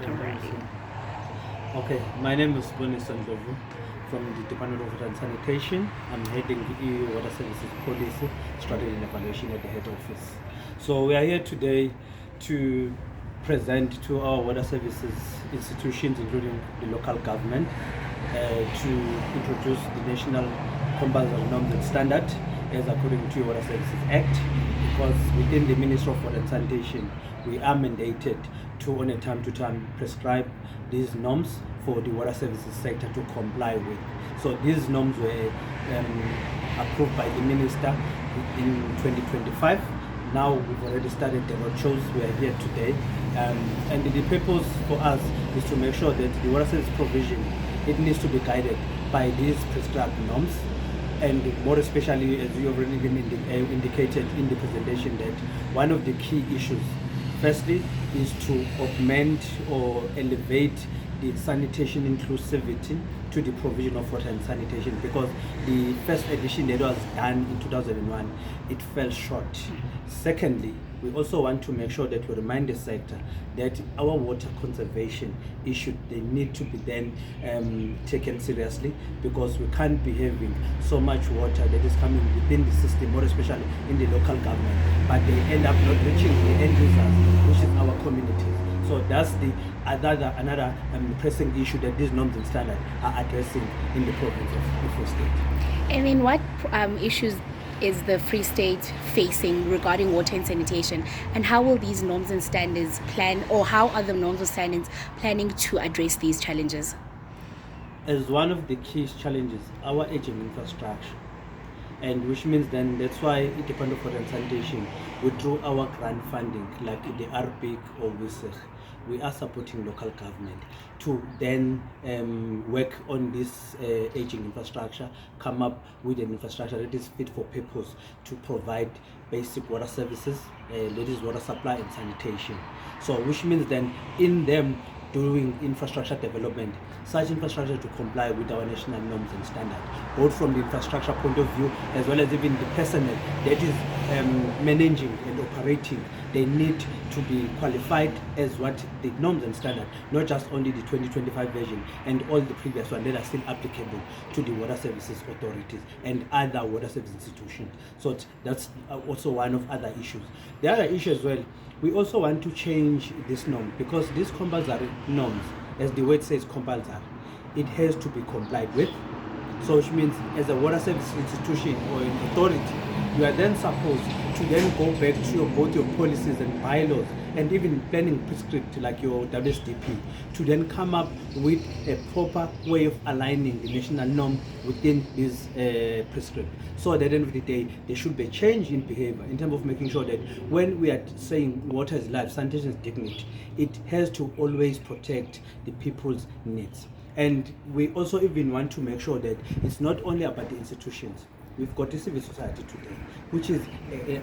Alrighty. Okay, my name is Siboniso Ndlovu from the Department of Water and Sanitation. I'm heading EU Water Services Policy, Strategy and Evaluation at the head office. So we are here today to present to our water services institutions, including the local government, to introduce the national compulsory norms and standard as according to Water Services Act, because within the Ministry of Water and Sanitation, we are mandated to, on a time-to-time, prescribe these norms for the water services sector to comply with. So these norms were approved by the minister in 2025. Now we've already started the roadshows. We are here today, and the purpose for us is to make sure that the water service provision, it needs to be guided by these prescribed norms, and more especially, as you already been indicated in the presentation, that one of the key issues firstly is to augment or elevate the sanitation inclusivity to the provision of water and sanitation, because the first edition that was done in 2001, it fell short. Secondly, we also want to make sure that we remind the sector that our water conservation issue, they need to be then taken seriously, because we can't be having so much water that is coming within the system, more especially in the local government, but they end up not reaching the end users, which is our communities. So that's the another pressing issue that these norms and standards are addressing in the province of Free State. And then what issues is the Free State facing regarding water and sanitation, and how will these norms and standards plan, or how are the norms and standards planning to address these challenges? As one of the key challenges, our aging infrastructure, and which means then that's why the Department of Water and Sanitation, withdrew our grant funding like the RPIC or WISEG. We are supporting local government to then work on this aging infrastructure, come up with an infrastructure that is fit for purpose to provide basic water services, that is water supply and sanitation. So which means then in them doing infrastructure development, such infrastructure to comply with our national norms and standards, both from the infrastructure point of view as well as even the personnel that is managing and operating. They need to be qualified as what the norms and standards, not just only the 2025 version and all the previous ones that are still applicable to the water services authorities and other water service institutions. So that's also one of other issues. The other issue as well, we also want to change this norm, because these compulsory norms, as the word says compulsory, it has to be complied with. So which means as a water service institution or an authority, you are then supposed to then go back to both your policies and bylaws and even planning prescript like your WSDP to then come up with a proper way of aligning the national norm within this prescript. So at the end of the day, there should be a change in behavior in terms of making sure that when we are saying water is life, sanitation is dignity, it has to always protect the people's needs. And we also even want to make sure that it's not only about the institutions. We've got the civil society today, which is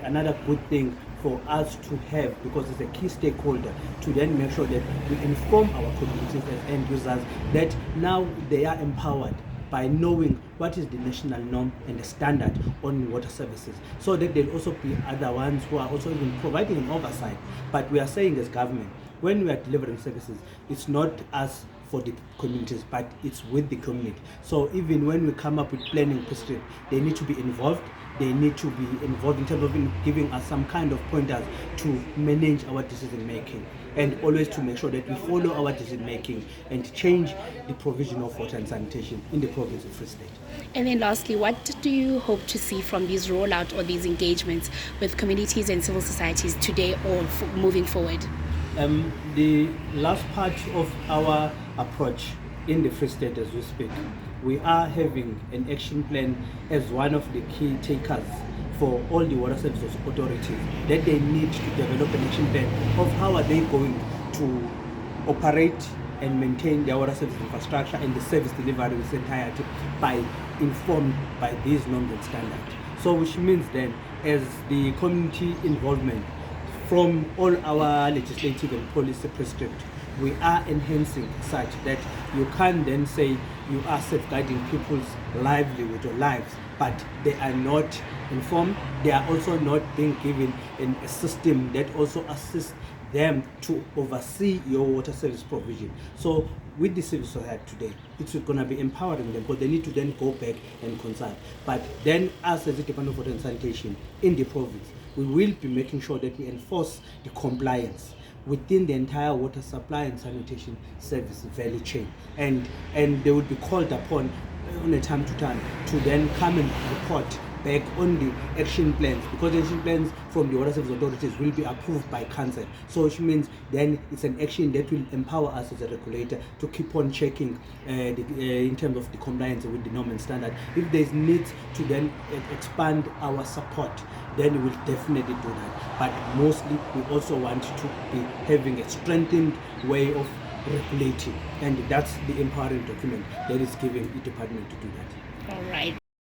another good thing for us to have, because it's a key stakeholder to then make sure that we inform our communities as end users that now they are empowered by knowing what is the national norm and the standard on water services, so that there'll also be other ones who are also even providing an oversight. But we are saying as government, when we are delivering services, it's not us for the communities, but it's with the community. So even when we come up with planning prescript, they need to be involved. They need to be involved in terms of giving us some kind of pointers to manage our decision making, and always to make sure that we follow our decision making and change the provision of water and sanitation in the province of Free State. And then lastly, what do you hope to see from these rollout or these engagements with communities and civil societies today or moving forward? The last part of our approach in the Free State as we speak, we are having an action plan as one of the key takers for all the water services authorities, that they need to develop an action plan of how are they going to operate and maintain their water service infrastructure and the service delivery in its entirety informed by these norms and standards. So which means then, as the community involvement from all our legislative and policy prescript, we are enhancing such that you can then say you are safeguarding people's livelihood or lives, but they are not informed. They are also not being given a system that also assists them to oversee your water service provision. So with the civil society today, it's going to be empowering them, because they need to then go back and consult. But then us as the Department of Water and Sanitation in the province, we will be making sure that we enforce the compliance within the entire water supply and sanitation service value chain, and they would be called upon on a time to time to then come and report back on the action plans, because the action plans from the water service authorities will be approved by council. So which means then it's an action that will empower us as a regulator to keep on checking in terms of the compliance with the norm and standard. If there's need to then expand our support, then we will definitely do that. But mostly we also want to be having a strengthened way of regulating, and that's the empowering document that is giving the department to do that. All right.